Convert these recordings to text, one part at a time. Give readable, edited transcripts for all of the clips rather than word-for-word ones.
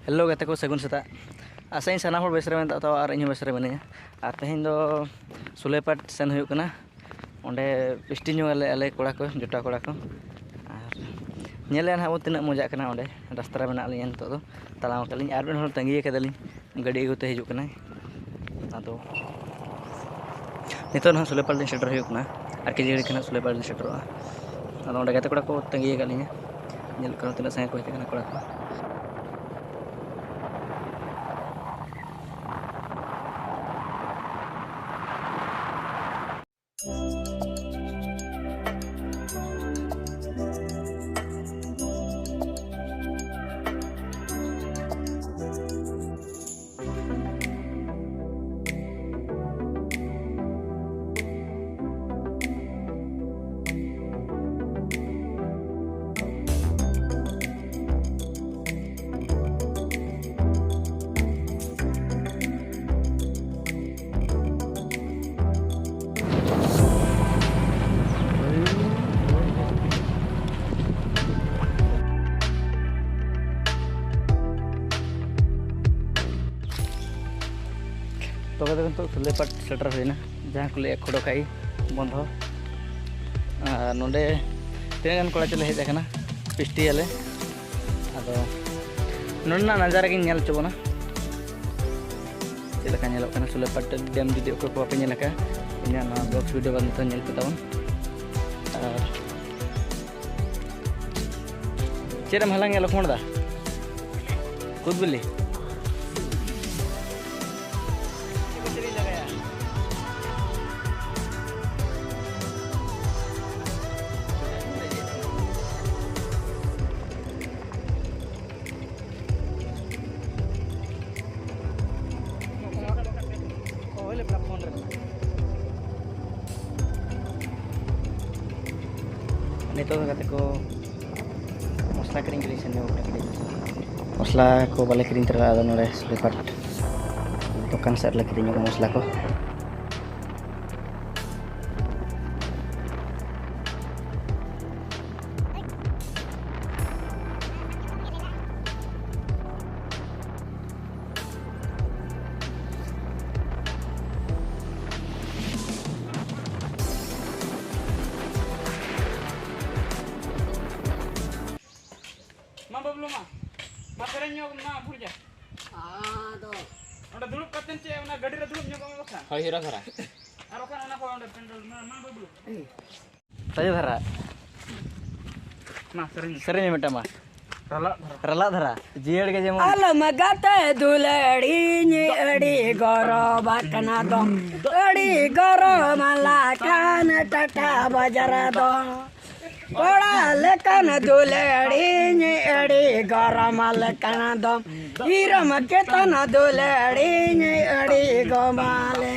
Hello गाते को सगुन सेता आशा साना हर बेसरे मेन तो और इन बेसरे मिनाया और तेहन दो सुलेपाट सेन हुयुग कना ओंडे पिस्टी ᱧᱚᱜᱟᱞᱮ आले कोड़ा को जुटा कोड़ा को और नेले ना तीना मजा कना ओंडे रास्ता रे मेना लिया नितो दो तलाव कलिन और बिन हर तंगी कदलिन गाड़ी अगुते हिजुग कना आदो नितो ना सुलेपाट दिन सेटर हुयुग कना और के जेड़ी कना सुलेपाट दिन सेटरोआ आदो ओंडे गाते कोड़ा को तंगी कलिन नेल कना तीना संगे को हिते कना कोड़ा को तो तो सुलेपाट सेटर होना जहाँ को खोड़काई बंध नोडे तीन कड़ा चले हेजना पिस्टी आले अदो नोडना नजारा गिन नेल चोबना चलका नेलोग कना सुलेपाट डैम जुदी को पे नेलका इना ना बॉक्स वीडियो बन तो नेल पतावन चेरम हलांग लखोण दा कुदबली नितो को मसला किरिंग किरिंग सेन मसला को बाले किरिंग तरा आदो नोरे सुलेपाट दुकान सेट ला किरिंग को मसला को मा पेरेन्यो मा भुरजा दो ओंडे दुलुप कतेन चे ओना गाड़ी रे दुलुप ᱧᱚᱜ बखा हय हिरा धरा आरो खान ओना को ओंडे पेंडल मा बबलु तय धरा मा सरेन मेटा मा रला धरा जियड़ के जेमो अलम गाते दुलड़ी नी अड़ी गरो बाकना दो अड़ी गरो मला कान टटा बजरा दो ओड़ा लेकन दुलड़ी नी अड़ी गरो माल कान दो हीरम केतन दुलड़ी नी अड़ी गोमाले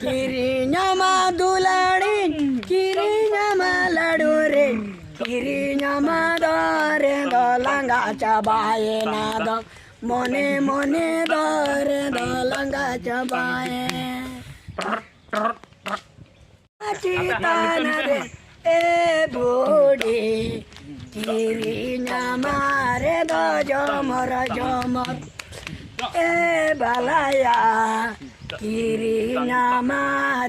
किरिन्यामा दुलड़ी किरिन्यामा लडू रे किरिन्यामा दरे दलंगा चबाए ना दो मोने मोने दरे दलंगा चबाए चितान रे ए बूढ़ी किरिन्यामा रे दो जमर जमर ए बालाया किरिन्यामा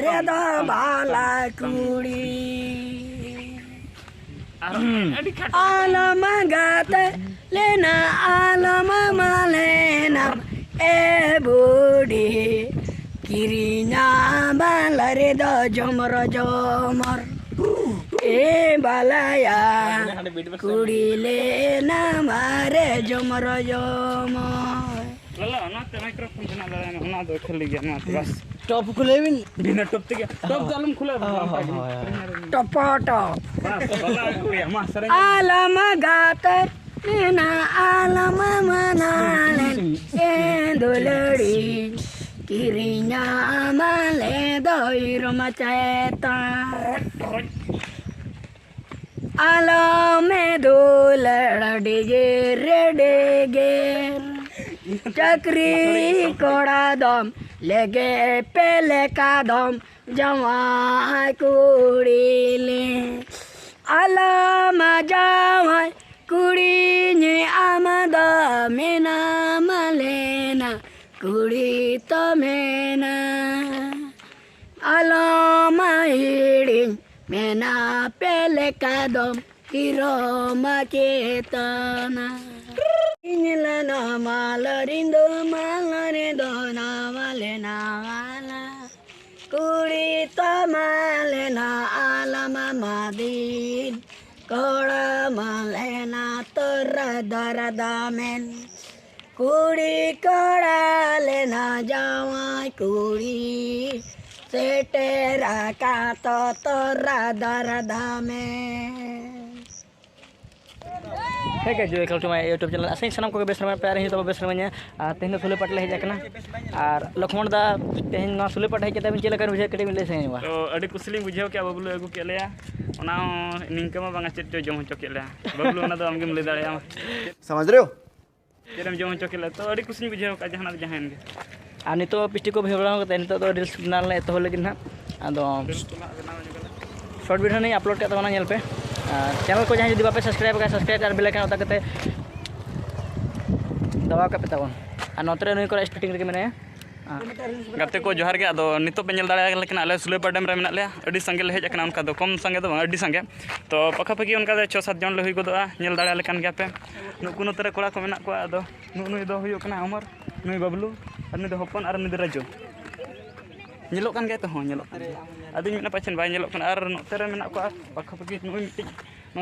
रे दो बाला कुड़ी आलम गाते लेना आलम मालेना ए बूढ़ी किरिन्यामा रे दो जमर जमर ए बालाया कुड़ी लेना मारे जमर जमर लला ना ते माइक्रोफोन जना लला ना दो खेल गया ना बस टॉप खुले बिन बिना टॉप ते टॉप जालम खुले टप टप बस लला के मा सरे आलम गाते लेना आलम मनाले ए दुलड़ी किरिन्यामा ले दोइर मचेता आलम दुलड़ी गे चक्री कोड़ा दम लेगे पेले का दम जवा कुड़ी ले आलम जवा कुड़ी ने आमा Kuri to mena aloma hiding mena pelekadom hiro maketana inila na malarindo malarindo na malena ala kuri to malena alama madin kora malena torra damen Kuri kora lena jawai kuri setera kato tora daradame. Hey guys, welcome to my YouTube channel. Asing sanam ko bes ramai pyare hi to bes ramai tehna sule pat le hej akana ar Lakhmon da tehna sule pat hej kata bin chela kan bujhe kete bin le sai wa तो अड़ी कुसलिंग बुझेव के बबलू एगु के लेया ओना निंका मा बांगा चेट जम होचो के लेया बबलू ओना दो आमगेम ले दाड़े समझ रहे हो चेरम जम होचो के ले तो अड़ी कुसलिंग बुझेव का जहाना जहान गे ar nito pisti ko bhebra ko nito do reels bina le to hole kin ha ado short video nahi upload ka tabana nyel pe channel ko jahan jodi bape subscribe ar bell icon ota kate dawa ka pe tabon ar notre nui kora starting rege mene गाते को जोहार गे अदो नितो पे nail दाड़ा लेकिन आले सुलेपार dam रे मेना ले अड़ी संगे ले हेज अकना उनका दो कम संगे दो अड़ी संगे तो पखापखि उनका 6-7 जन ले हुई गोदोआ नेल दाड़ा लेकान गया पे नुकु नतरे कोड़ा को मेना को अदो नुई दो हुयो कना उमर नुई बबलू और नुई दो हपन और नुई दो राजू नेलो कान गया तो हो नेलो अदिन मेना पाछन बाय नेलो कना और नतरे मेना को पखापखि नुई मिटि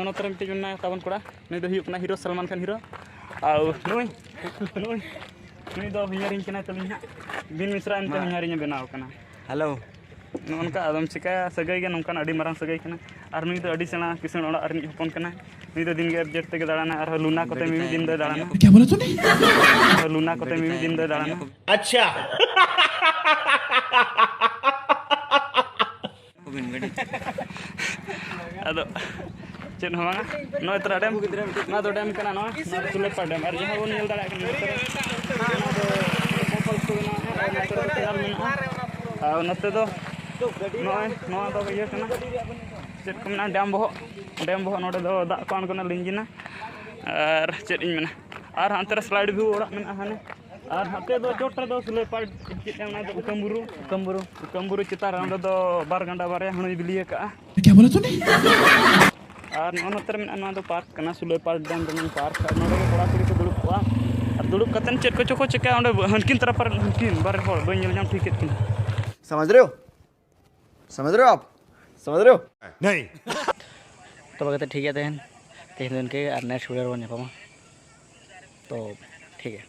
नतरे मिटि ना ताबन कोड़ा नुई दो हुयो कना हीरो सलमान खान हीरो आउ नुई नुई दो हियारिंग कना तलिन बिन मिश्रा इनते हियारिंग बनाव कना हेलो नोनका आदम चिका सगाई गे नोनका अड़ी मारांग सगाई कना और नुई दो अड़ी सेना किसन ओड़ा और हपन कना नुई दो दिन गे जेट ते दाड़ाना और लुना कोते मिमी दिन दो दाड़ाना क्या बोला तूने लुना कोते मिमी दिन दो दाड़ाना अच्छा अदो चेन हमांगा नोय तरा डैम ना दो डैम कना नोय सुले पर डैम और यहां बोन नेल दाड़ा कना ना दो पोपल को ना और नते दो नोय नोआ दो ये कना चेत को ना डैम बहो नोडे दो दा कोन कोना लिंजिना और चेत इन मेना और हांते स्लाइड व्यू ओड़ा मेना हाने और हाते दो चोट दो सुले पर चेत ना दो कमबुरु चिता राउंड दो बार गंडा बारे हणई बिलिए का क्या बोला तूने और नोनतर में ना दो पार्क कना सुले पार्क डैम रनिंग पार्क नोडे कोड़ा कुड़ी को दुड़ुब कोआ और दुड़ुब कतन चेत को चोको चेका ओंडे हनकिन तरफ पर हनकिन बारे होड़ बई नेल जाम ठीक किन समझ रहे हो आप समझ रहे हो नहीं तो बगते ठीक है तेहन दिन के नेक्स्ट वीडियो बन तो ठीक है।